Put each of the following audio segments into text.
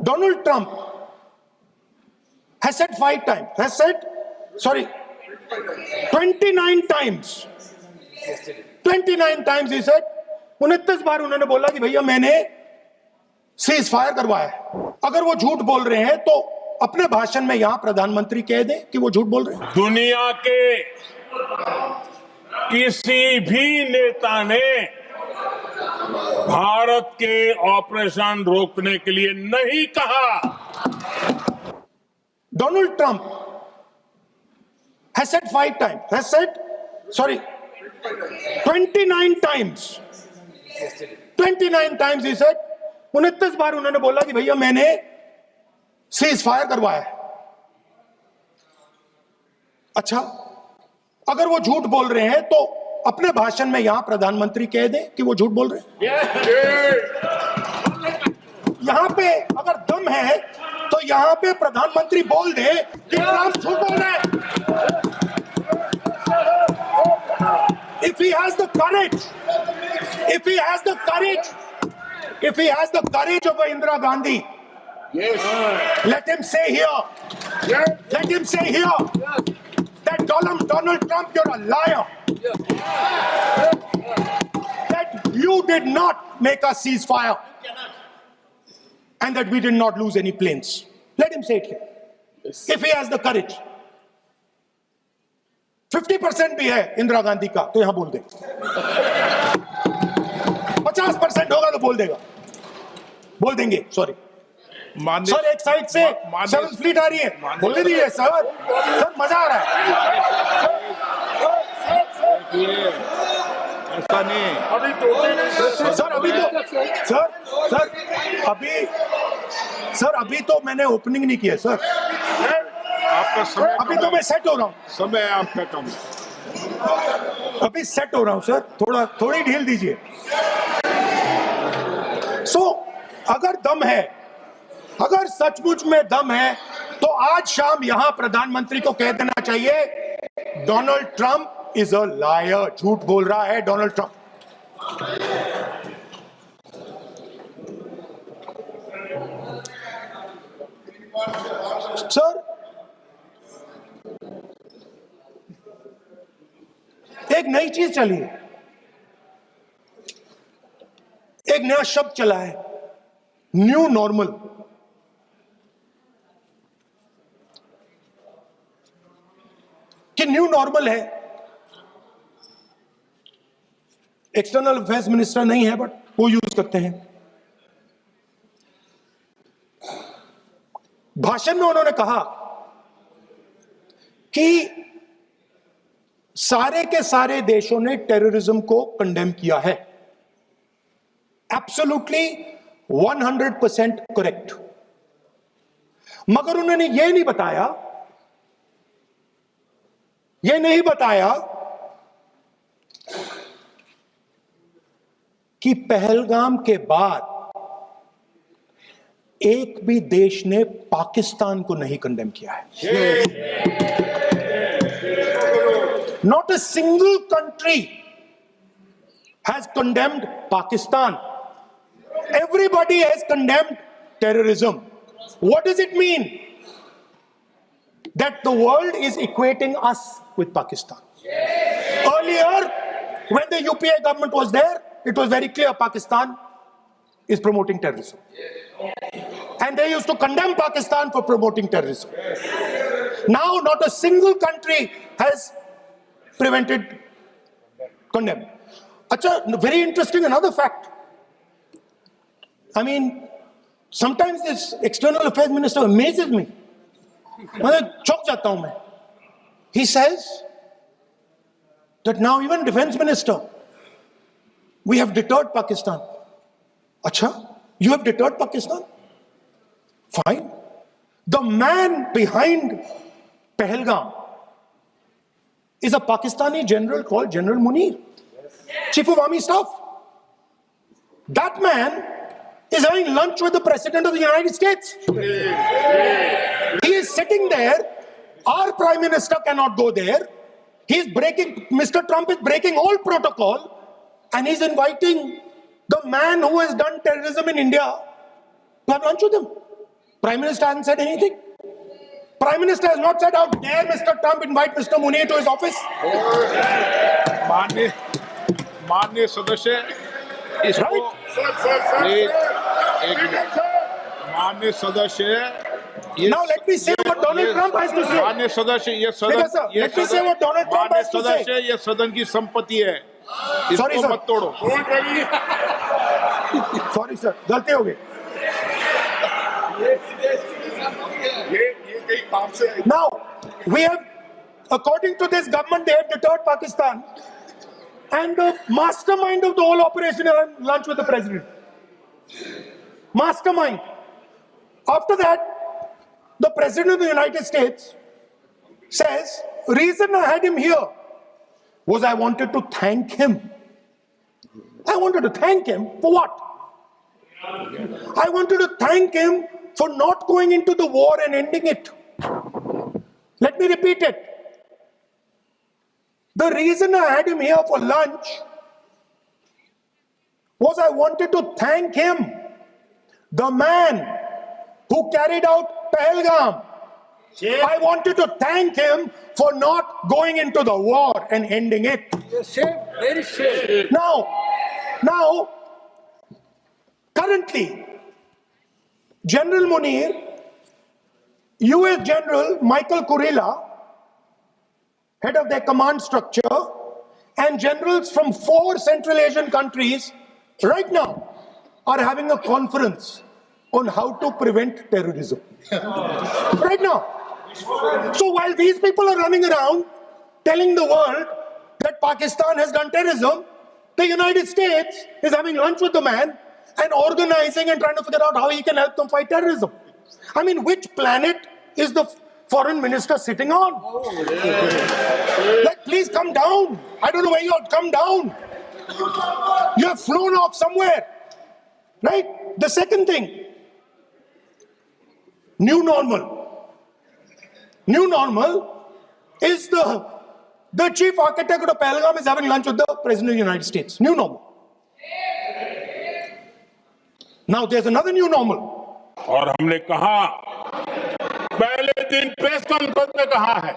Donald Trump has said 29 times. 29 times he said, 29 बार उन्होंने बोला कि भैया मैंने सीज फायर करवाया है। अगर वो झूठ बोल रहे हैं तो अपने भाषण में यहां प्रधानमंत्री कह दें कि वो झूठ बोल रहे हैं। दुनिया के किसी भी नेता ने भारत के ऑपरेशन रोकने के लिए नहीं कहा। Donald Trump has said 29 times. 29 times he said, 29 बार उन्होंने बोला कि भैया मैंने सीज फायर करवाया है। अच्छा, अगर वो झूठ बोल रहे हैं तो अपने भाषण में यहां प्रधानमंत्री कह दें कि वो झूठ बोल रहे हैं। यहां पे अगर दम है तो यहां पे प्रधानमंत्री बोल दे कि ट्रंप झूठ बोल रहे हैं। If he has the courage of Indira Gandhi, let him say here that Donald Trump, you're a liar. That you did not make a ceasefire and that we did not lose any planes. Let him say it here. If he has the courage. 50% भी है इंदिरा गांधी का तो यहां बोल दे। 50% होगा तो बोल देंगे। सॉरी सर, एक साइड से 7th फ्लीट आ रही है, बोलने दीजिए सर, मजा आ रहा है। ऐसा नहीं सर अभी तो मैंने ओपनिंग नहीं किया सर। आपका समय अभी तो मैं सेट हो रहा हूँ। समय आपका कम। अभी सेट हो रहा हूँ सर, थोड़ी ढील दीजिए। अगर दम है, अगर सचमुच में दम है तो आज शाम यहां प्रधानमंत्री को कह देना चाहिए Donald Trump is a liar, झूठ बोल रहा है डोनाल्ड ट्रंप। सर, एक नई चीज चली है, एक नया शब्द चला है, न्यू नॉर्मल। कि न्यू नॉर्मल है, एक्सटर्नल अफेयर्स मिनिस्टर नहीं है बट वो यूज करते हैं। भाषण में उन्होंने कहा कि सारे के सारे देशों ने टेररिज्म को कंडेम किया है। Absolutely 100% correct. मगर उन्होंने यह नहीं बताया कि पहलगाम के बाद एक भी देश ने पाकिस्तान को नहीं कंडेम किया है। Not a single country has condemned Pakistan. Everybody has condemned terrorism. What does it mean? That the world is equating us with Pakistan. Earlier, when the UPA government was there, it was very clear Pakistan is promoting terrorism. And they used to condemn Pakistan for promoting terrorism. Now, not a single country has prevented condemn. Acha, very interesting, another fact. I mean, sometimes this external affairs minister amazes me. चौंक जाता हूं मैं. He says that now even defense minister, we have deterred Pakistan. Acha, you have deterred Pakistan? Fine. The man behind Pahalgam is a Pakistani general called General Munir, Chief of Army Staff. That man is having lunch with the President of the United States. He is sitting there. Our Prime Minister cannot go there. Mr. Trump is breaking all protocol, and he's inviting the man who has done terrorism in India to have lunch with him. Prime Minister hasn't said anything. Prime Minister has not said, how dare Mr. Trump invite Mr. Munir to his office? माननीय सदस्य इसको माननीय सदस्य Now let me say what Donald Trump has to say. माननीय सदस्य ये Speaker, sir, let me say what Donald Trump माननीय has to say. सदस्य ये सदन की संपत्ति है, Sorry, इसको sir. मत तोड़ो। Sorry sir, गलती हो गई. Now, we have, according to this government, they have deterred Pakistan. And the mastermind of the whole operation had lunch with the president. Mastermind. After that, the president of the United States says, reason I had him here was I wanted to thank him. I wanted to thank him for what? I wanted to thank him for not going into the war and ending it. Let me repeat it. The reason I had him here for lunch was I wanted to thank him, the man who carried out Pahalgam. I wanted to thank him for not going into the war and ending it. Very safe. Now, currently, General Munir, US General Michael Kurilla, head of their command structure, and generals from 4 Central Asian countries right now are having a conference on how to prevent terrorism. Right now. So while these people are running around telling the world that Pakistan has done terrorism, the United States is having lunch with the man and organizing and trying to figure out how he can help them fight terrorism. I mean, which planet is the foreign minister sitting on? Like, please come down. I don't know where you are. Come down. You have flown off somewhere. Right? The second thing, new normal. New normal is the chief architect of the Pahalgam is having lunch with the President of the United States. New normal. Now there's another new normal. और हमने कहा, पहले दिन press conference में कहा है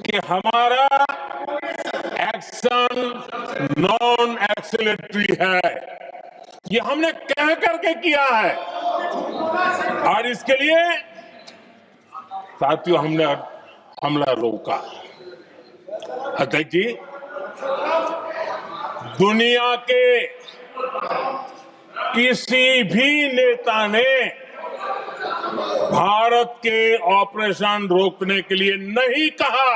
कि हमारा एक्शन नॉन एक्सीलरेटरी है। ये हमने कह करके किया है और इसके लिए साथियों हमने हमला रोका। अध्यक्ष जी, दुनिया के किसी भी नेता ने भारत के ऑपरेशन रोकने के लिए नहीं कहा।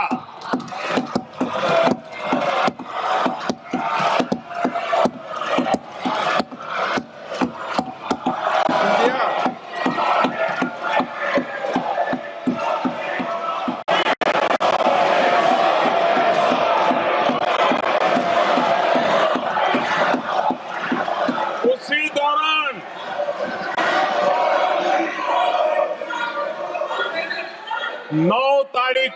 उसी दौरान 9 तारीख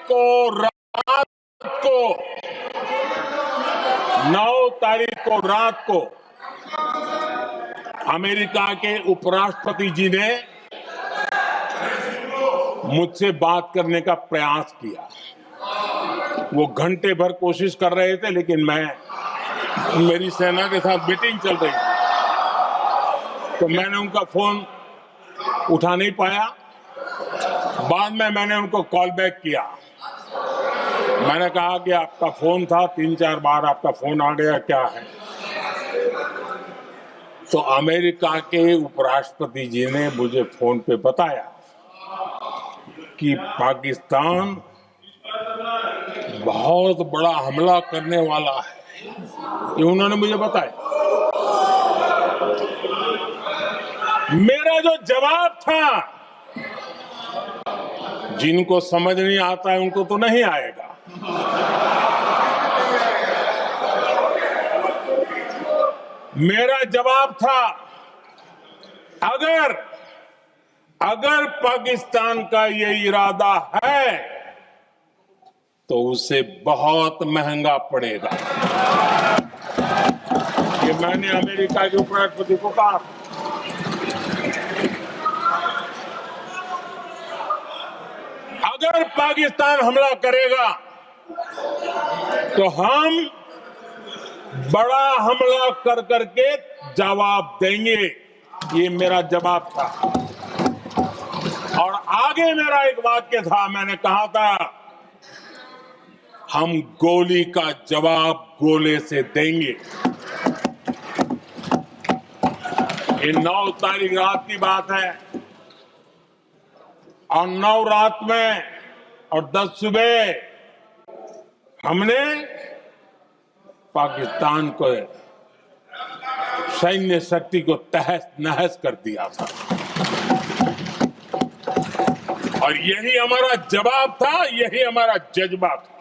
को रात को अमेरिका के उपराष्ट्रपति जी ने मुझसे बात करने का प्रयास किया। वो घंटे भर कोशिश कर रहे थे, लेकिन मेरी सेना के साथ मीटिंग चल रही थी, तो मैंने उनका फोन उठा नहीं पाया। बाद में मैंने उनको कॉल बैक किया। मैंने कहा कि आपका फोन था, 3-4 बार आपका फोन आ गया, क्या है? तो अमेरिका के उपराष्ट्रपति जी ने मुझे फोन पे बताया कि पाकिस्तान बहुत बड़ा हमला करने वाला है। ये उन्होंने मुझे बताया। मेरा जो जवाब था, जिनको समझ नहीं आता है उनको तो नहीं आएगा। मेरा जवाब था, अगर पाकिस्तान का ये इरादा है तो उसे बहुत महंगा पड़ेगा। ये मैंने अमेरिका के उपराष्ट्रपति को कहा। अगर पाकिस्तान हमला करेगा तो हम बड़ा हमला कर करके जवाब देंगे। ये मेरा जवाब था। और आगे मेरा एक वाक्य था, मैंने कहा था हम गोली का जवाब गोले से देंगे। ये 9 तारीख रात की बात है और 9 रात में और 10 सुबह हमने पाकिस्तान को सैन्य शक्ति को तहस नहस कर दिया था और यही हमारा जवाब था, यही हमारा जज्बा था।